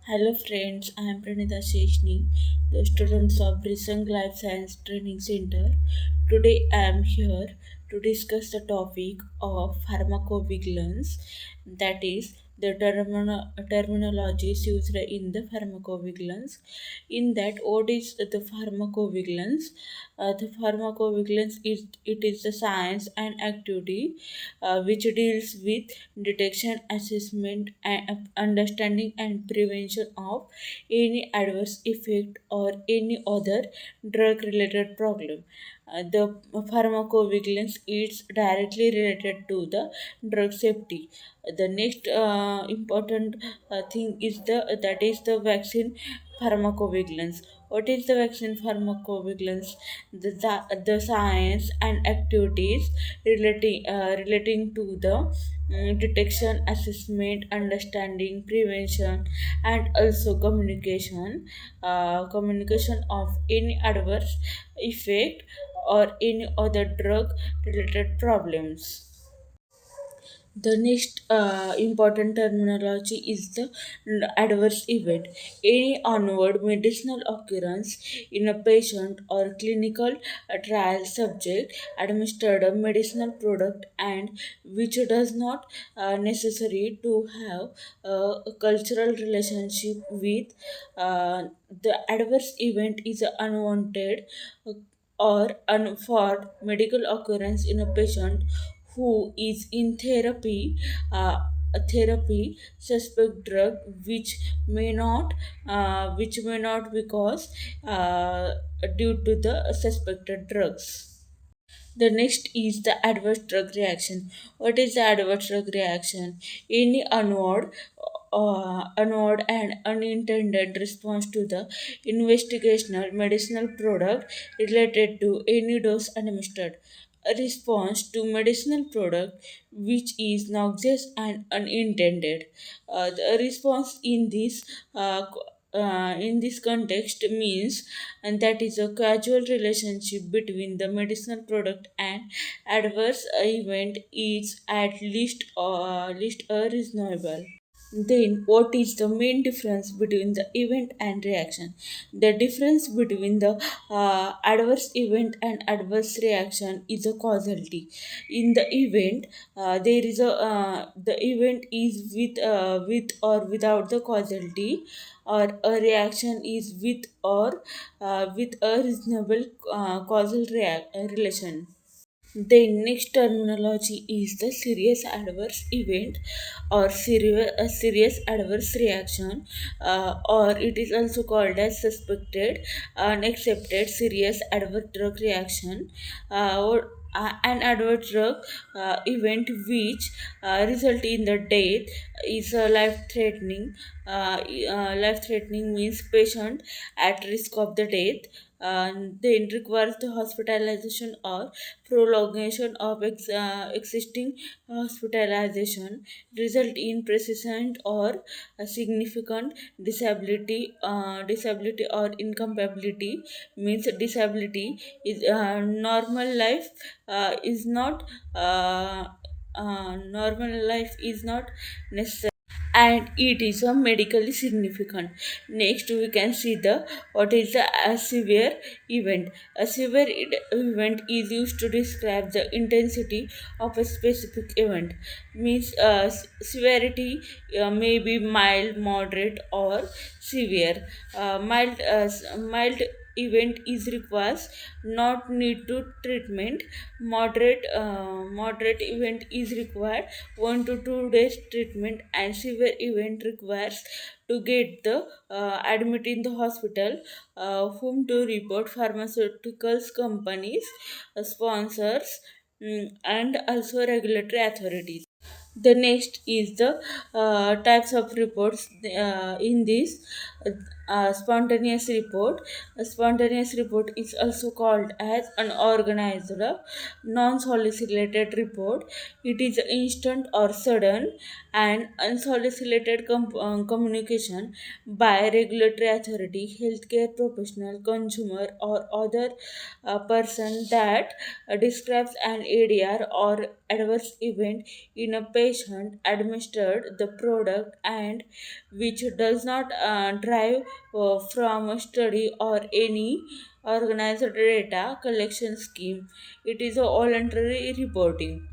Hello friends, I am Pranita Sheshni, the students of Brisang Life Science Training Center. Today I am here to discuss the topic of pharmacovigilance, that is the terminologies used in the pharmacovigilance. In that, what is the pharmacovigilance? The pharmacovigilance is it is the science and activity which deals with detection, assessment, and understanding and prevention of any adverse effect or any other drug related problem. The pharmacovigilance is directly related to the drug safety. The next important thing is the vaccine pharmacovigilance. What is the vaccine pharmacovigilance? The science and activities relating to the detection, assessment, understanding, prevention, and also communication of any adverse effect or any other drug related problems. The next important terminology is the adverse event. Any onward medicinal occurrence in a patient or clinical trial subject administered a medicinal product and which does not necessary to have a cultural relationship with the adverse event is unwanted or for medical occurrence in a patient who is in a therapy suspect drug which may not because uh, due to the suspected drugs. The next is the adverse drug reaction. What is the adverse drug reaction? Any unward and unintended response to the investigational medicinal product related to any dose administered. A response to medicinal product which is noxious and unintended. The response in this context means and that is a causal relationship between the medicinal product and adverse event is at least a reasonable. Then, what is the main difference between the event and reaction? The difference between the adverse event and adverse reaction is a causality. In the event, there is a the event is with or without the causality, or a reaction is with a reasonable relation. The next terminology is the serious adverse event or serious adverse reaction, or it is also called as suspected unaccepted serious adverse drug reaction, an adverse drug event which result in the death is life threatening. Life threatening means patient at risk of the death, then requires the hospitalization or prolongation of existing hospitalization, result in persistent or significant disability or incapability means disability is normal life is not uh, normal life is not necessary and it is a medically significant. Next we can see the what is the a severe event. A severe event is used to describe the intensity of a specific event, means severity may be mild, moderate, or severe. Mild event is requires not need to treatment. Moderate event is required 1 to 2 days treatment, and severe event requires to get the admit in the hospital, whom to report pharmaceuticals companies, sponsors, and also regulatory authorities. The next is the types of reports in this. Spontaneous report. A spontaneous report is also called as unorganized, non-solicited report. It is instant or sudden and unsolicited communication by regulatory authority, healthcare professional, consumer, or other person that describes an ADR or adverse event in a patient administered the product and which does not drive from a study or any organized data collection scheme. It is a voluntary reporting.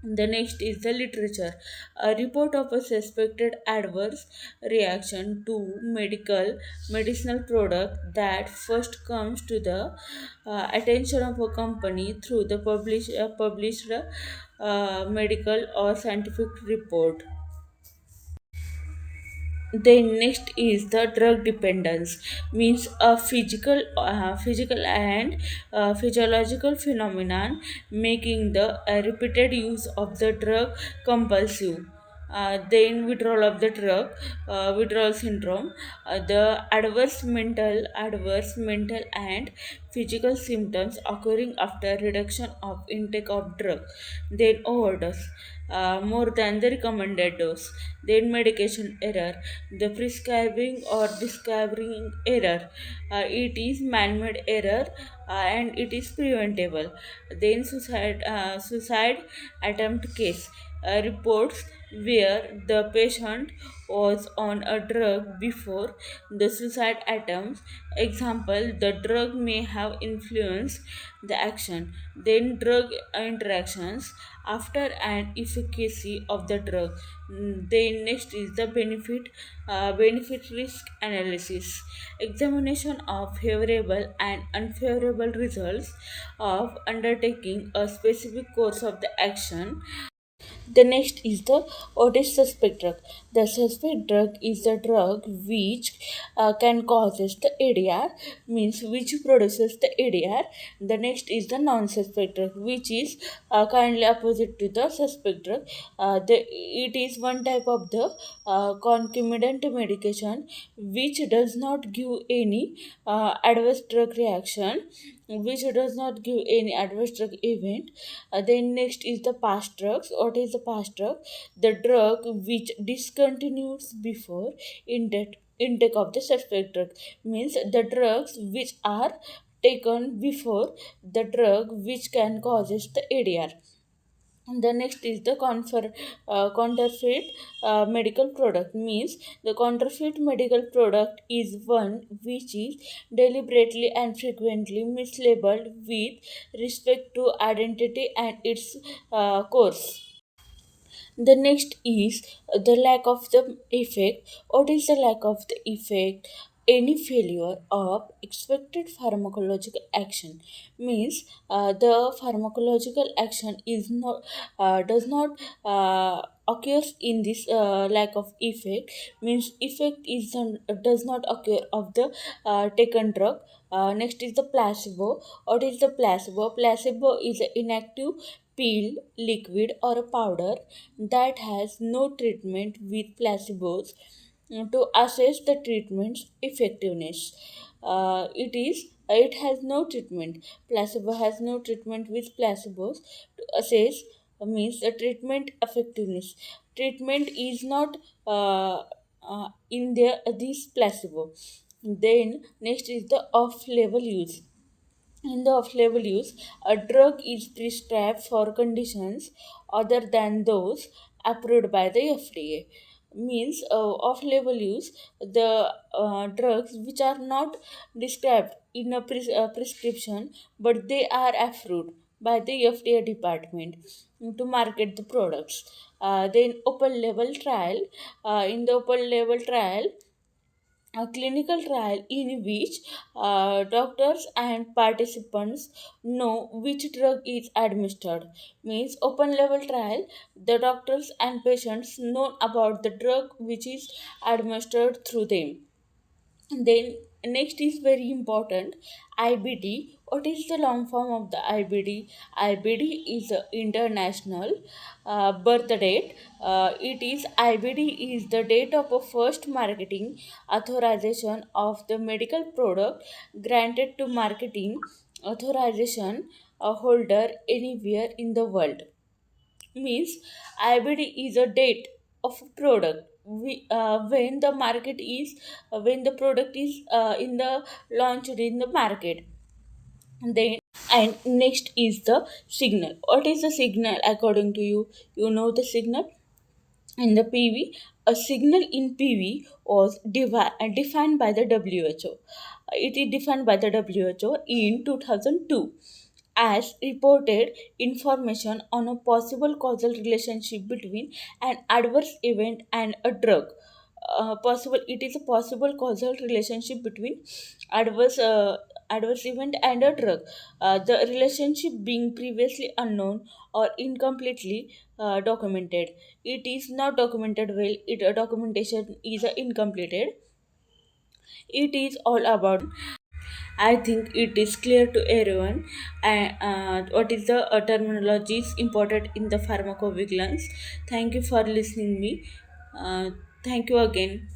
The next is the literature. A report of a suspected adverse reaction to medicinal product that first comes to the attention of a company through the published medical or scientific report. Then next is the drug dependence, means a physical and physiological phenomenon making the repeated use of the drug compulsive. Then withdrawal of the drug, withdrawal syndrome, the adverse mental and physical symptoms occurring after reduction of intake of drug. Then overdose, more than the recommended dose. Then medication error, the prescribing or discovering error. It is man-made error and it is preventable. Then suicide attempt case, reports where the patient was on a drug before the suicide attempt. Example, the drug may have influenced the action. Then drug interactions after and efficacy of the drug. Then next is the benefit risk analysis, examination of favorable and unfavorable results of undertaking a specific course of the action. The next is the what is suspect drug. The suspect drug is the drug which can causes the ADR, means which produces the ADR. The next is the non-suspect drug, which is kindly opposite to the suspect drug. It is one type of the concomitant medication which does not give any adverse drug reaction, which does not give any adverse drug event. Then next is the past drugs. What is the past drug? The drug which discontinues before intake of the suspect drug, means the drugs which are taken before the drug which can causes the ADR. And the next is the counterfeit medical product, means the counterfeit medical product is one which is deliberately and frequently mislabeled with respect to identity and its course. The next is the lack of the effect. What is the lack of the effect? Any failure of expected pharmacological action, means the pharmacological action is not does not occurs in this lack of effect, means effect is does not occur of the taken drug. Next is the placebo. What is the placebo? Placebo is an inactive pill, liquid, or a powder that has no treatment with placebos to assess the treatment's effectiveness. It has no treatment. Placebo has no treatment with placebos to assess, means the treatment effectiveness. Treatment is not in there this placebo. Then next is the off-label use. In the off-label use, a drug is prescribed for conditions other than those approved by the FDA. Means off-label use, the drugs which are not described in a prescription, but they are approved by the FDA department to market the products. Then open label trial. In the open label trial, a clinical trial in which doctors and participants know which drug is administered, means open label trial, the doctors and patients know about the drug which is administered through them. Then next is very important, IBD. What is the long form of the IBD? IBD is a international birth date. IBD is the date of a first marketing authorization of the medical product granted to marketing authorization holder anywhere in the world. Means IBD is a date of a product. When the market is when the product is in the launched in the market. Then and next is the signal. What is the signal according to you? You know the signal in the PV. A signal in PV was defined by the WHO. It is defined by the WHO in 2002 as reported information on a possible causal relationship between an adverse event and a drug. Possible It is a possible causal relationship between adverse adverse event and a drug. The relationship being previously unknown or incompletely documented. It is not documented well. Documentation is incompleted. It is all about. I think it is clear to everyone what is the terminologies important in the pharmacovigilance. Thank you for listening me. Thank you again.